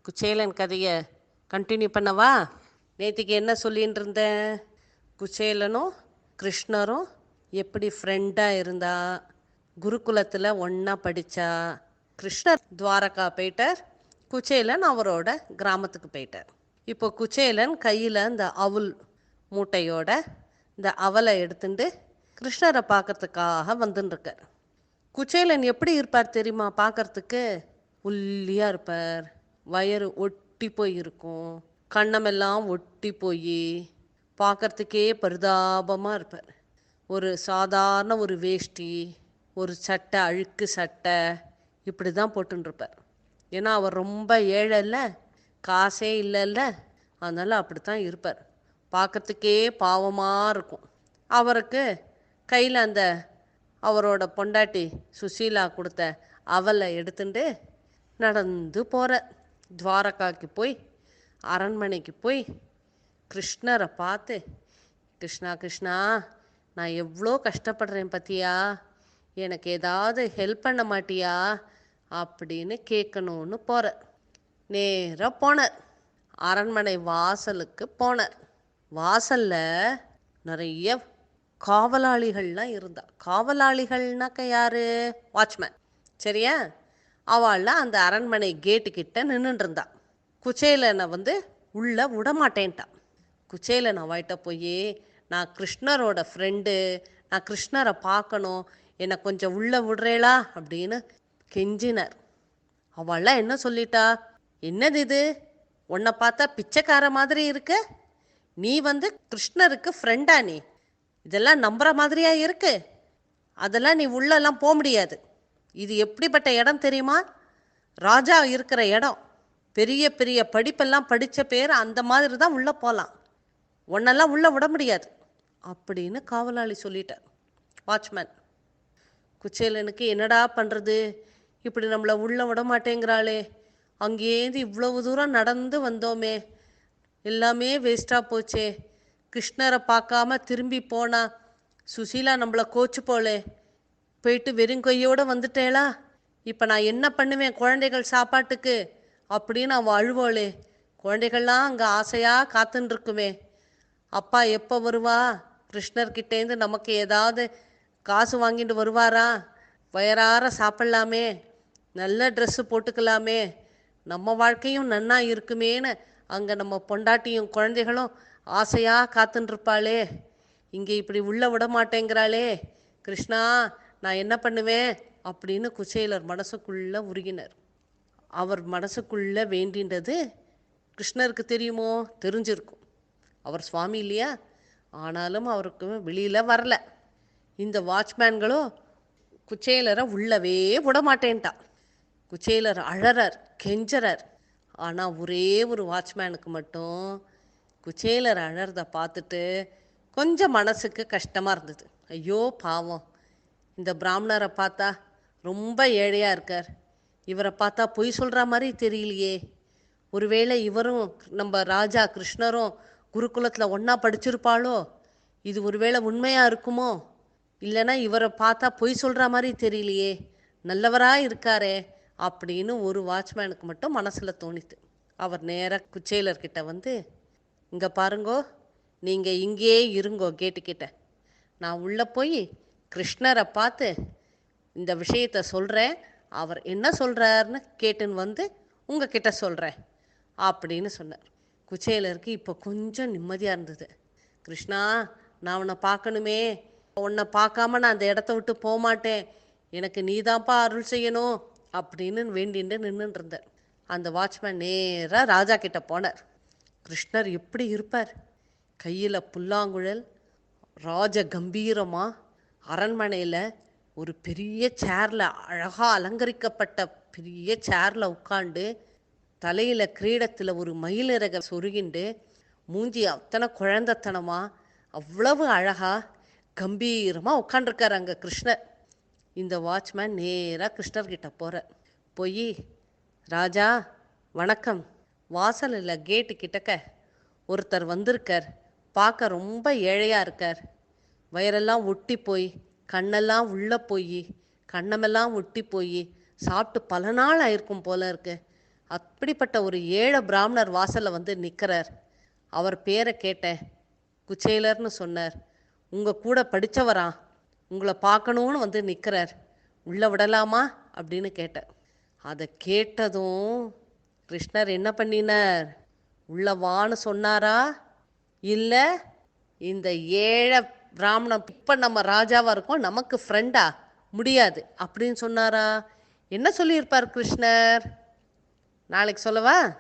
குச்சேலன் கதையை கண்டினியூ பண்ணவா? நேற்றுக்கு என்ன சொல்லின்னு இருந்தேன்? குச்சேலனும் கிருஷ்ணரும் எப்படி ஃப்ரெண்டாக இருந்தா, குருகுலத்தில் ஒன்றா படித்தா. கிருஷ்ணர் துவாரகா போயிட்டார், குச்சேலன் அவரோட கிராமத்துக்கு போயிட்டார். இப்போ குச்சேலன் கையில் இந்த அவுல் மூட்டையோட இந்த அவலை எடுத்துட்டு கிருஷ்ணரை பார்க்கறதுக்காக வந்துட்டுருக்கார். குச்சேலன் எப்படி இருப்பார் தெரியுமா? பார்க்கறதுக்கு ஒல்லியாக இருப்பார், வயிறு ஒட்டி போய் இருக்கும், கண்ணமெல்லாம் ஒட்டி போய் பார்க்கறதுக்கே பரிதாபமாக இருப்பார். ஒரு சாதாரண ஒரு வேஷ்டி, ஒரு சட்டை, அழுக்கு சட்டை இப்படி தான் போட்டுருப்பார். ஏன்னா அவர் ரொம்ப ஏழை இல்லை, காசே இல்லைல்ல, அதனால் அப்படி தான் இருப்பார். பார்க்கறதுக்கே பாவமாக இருக்கும். அவருக்கு கையில் அந்த அவரோட பொண்டாட்டி சுசீலா கொடுத்த அவலை எடுத்துட்டு நடந்து போகிற துவாரகாவுக்கு போய் அரண்மனைக்கு போய் கிருஷ்ணரை பார்த்து, கிருஷ்ணா கிருஷ்ணா, நான் எவ்வளோ கஷ்டப்படுறேன் பத்தியா, எனக்கு ஏதாவது ஹெல்ப் பண்ண மாட்டியா அப்படின்னு கேட்கணுன்னு போகிறார். நேராக போனார், அரண்மனை வாசலுக்கு போனார். வாசலில் நிறைய காவலாளிகள்லாம் இருந்தா. காவலாளிகள்னாக்க யாரு? வாட்ச்மேன், சரியா? அவள்லாம் அந்த அரண்மனை கேட்டுக்கிட்ட நின்றுட்டு இருந்தா. குச்சேலனை உள்ளே விடமாட்டேன்ட்டான். குச்சேலன் அவள்கிட்ட போய், நான் கிருஷ்ணரோட ஃப்ரெண்டு, நான் கிருஷ்ணரை பார்க்கணும், என்னை கொஞ்சம் உள்ளே விடுறேளா அப்படின்னு கெஞ்சினார். அவள்லாம் என்ன சொல்லிட்டா? என்னது இது, உன்னை பார்த்தா பிச்சைக்கார மாதிரி இருக்கு, நீ கிருஷ்ணருக்கு ஃப்ரெண்டா? நீ இதெல்லாம் நம்புற மாதிரியா இருக்கு? அதெல்லாம் நீ உள்ளெல்லாம் போக முடியாது. இது எப்படிப்பட்ட இடம் தெரியுமா? ராஜா இருக்கிற இடம், பெரிய பெரிய படிப்பெல்லாம் படித்த பேர், அந்த மாதிரி தான் உள்ளே போகலாம், உன்னெல்லாம் உள்ளே விட முடியாது அப்படின்னு காவலாளி சொல்லிட்டார். வாட்ச்மேன் குச்சேலனுக்கு என்னடா பண்ணுறது, இப்படி நம்மளை உள்ளே விட மாட்டேங்கிறாளே, அங்கேருந்து இவ்வளவு தூரம் நடந்து வந்தோமே, எல்லாமே வேஸ்ட்டாக போச்சே, கிருஷ்ணரை பார்க்காம திரும்பி போனா சுசீலா நம்மளை கோச்சு போலே, போயிட்டு வெறும் கையோடு வந்துட்டேளா, இப்போ நான் என்ன பண்ணுவேன் குழந்தைகள் சாப்பாட்டுக்கு அப்படின்னு அவள் அழுவோளே, குழந்தைகள்லாம் அங்கே ஆசையாக காத்துன்ருக்குமே, அப்பா எப்போ வருவா, கிருஷ்ணர்கிட்டேருந்து நமக்கு ஏதாவது காசு வாங்கிட்டு வருவாரா, வயறார சாப்பிட்லாமே, நல்ல ட்ரெஸ்ஸு போட்டுக்கலாமே, நம்ம வாழ்க்கையும் நன்னா இருக்குமேன்னு அங்கே நம்ம பொண்டாட்டியும் குழந்தைகளும் ஆசையாக காத்துன்ருப்பாளே, இங்கே இப்படி உள்ளே விட மாட்டேங்கிறாளே, கிருஷ்ணா நான் என்ன பண்ணுவேன் அப்படின்னு குச்சேலர் மனசுக்குள்ளே உருகினார். அவர் மனசுக்குள்ளே வேண்டின்றது கிருஷ்ணருக்கு தெரியுமோ? தெரிஞ்சிருக்கும், அவர் சுவாமி இல்லையா, ஆனாலும் அவருக்கு வெளியில் வரல. இந்த வாட்ச்மேன்களும் குச்சேலரை உள்ளவே விட மாட்டேன்ட்டான். குச்சேலர் அழறார், கெஞ்சறார். ஆனால் ஒரே ஒரு வாட்ச்மேனுக்கு மட்டும் குச்சேலர் அழறதை பார்த்துட்டு கொஞ்சம் மனசுக்கு கஷ்டமாக இருந்தது. ஐயோ பாவம், இந்த பிராமணரை பார்த்தா ரொம்ப ஏழையாக இருக்கார், இவரை பார்த்தா பொய் சொல்கிற மாதிரி தெரியலையே, ஒருவேளை இவரும் நம்ம ராஜா கிருஷ்ணரும் குருகுலத்தில் ஒன்றா படிச்சிருப்பாளோ, இது ஒருவேளை உண்மையாக இருக்குமோ, இல்லைன்னா இவரை பார்த்தா பொய் சொல்கிற மாதிரி தெரியலையே, நல்லவராக இருக்காரே அப்படின்னு ஒரு வாட்ச்மேனுக்கு மட்டும் மனசில் தோணித்து. அவர் நேராக குச்சேலர்கிட்ட இங்கே பாருங்கோ, நீங்கள் இங்கேயே இருங்கோ கேட்டுக்கிட்ட, நான் உள்ளே போய் கிருஷ்ணரை பார்த்து இந்த விஷயத்தை சொல்கிறேன், அவர் என்ன சொல்கிறாருன்னு கேட்டுன்னு உங்ககிட்ட சொல்கிறேன் அப்படின்னு சொன்னார். குச்சேலருக்கு இப்போ கொஞ்சம் நிம்மதியாக இருந்தது. கிருஷ்ணா, நான் உன்னை பார்க்கணுமே, உன்னை பார்க்காம நான் அந்த இடத்த விட்டு போக மாட்டேன், எனக்கு நீதான்ப்பா அருள் செய்யணும் அப்படின்னு வேண்டிட்டு நின்றுட்டு இருந்தார். அந்த வாட்ச்மேன் நேராக ராஜா கிட்ட போனார். கிருஷ்ணர் எப்படி இருப்பார், கையில் புல்லாங்குழல், ராஜ கம்பீரமாக அரண்மனையில் ஒரு பெரிய சேரில், அழகாக அலங்கரிக்கப்பட்ட பெரிய சேரில் உட்காண்டு, தலையில் கிரீடத்தில் ஒரு மயிலிறக சொருகிண்டு, மூஞ்சி அத்தனை குழந்தைத்தனமாக அவ்வளவு அழகாக கம்பீரமாக உட்காண்டிருக்கார் அங்கே கிருஷ்ணர். இந்த வாட்ச்மேன் நேராக கிருஷ்ணர்கிட்ட போகிறார். போய், ராஜா வணக்கம், வாசலில் கேட்டு கிட்டக்க ஒருத்தர் வந்திருக்கார், பார்க்க ரொம்ப ஏழையாக இருக்கார், வயரெல்லாம் ஒட்டி போய், கண்ணெல்லாம் உள்ளே போய், கண்ணமெல்லாம் ஒட்டி போய், சாப்பிட்டு பல நாள் ஆயிருக்கும் போல இருக்கு, அப்படிப்பட்ட ஒரு ஏழை பிராமணர் வாசல்ல வந்து நிற்கிறார். அவர் பேரை கேட்டேன். குச்சேலர்னு சொன்னார். உங்கள் கூட படித்தவரா? உங்களை பார்க்கணுன்னு வந்து நிற்கிறார். உள்ளே விடலாமா அப்படின்னு கேட்டேன். அதை கேட்டதும் கிருஷ்ணர் என்ன பண்ணினார்? உள்ள வான்னு சொன்னாரா, இல்லை இந்த ஏழை பிராமணன் இப்போ நம்ம ராஜாவாக இருக்கோம், நமக்கு ஃப்ரெண்டா, முடியாது அப்படின்னு சொன்னாரா? என்ன சொல்லியிருப்பார் கிருஷ்ணர்? நாளைக்கு சொல்லவா?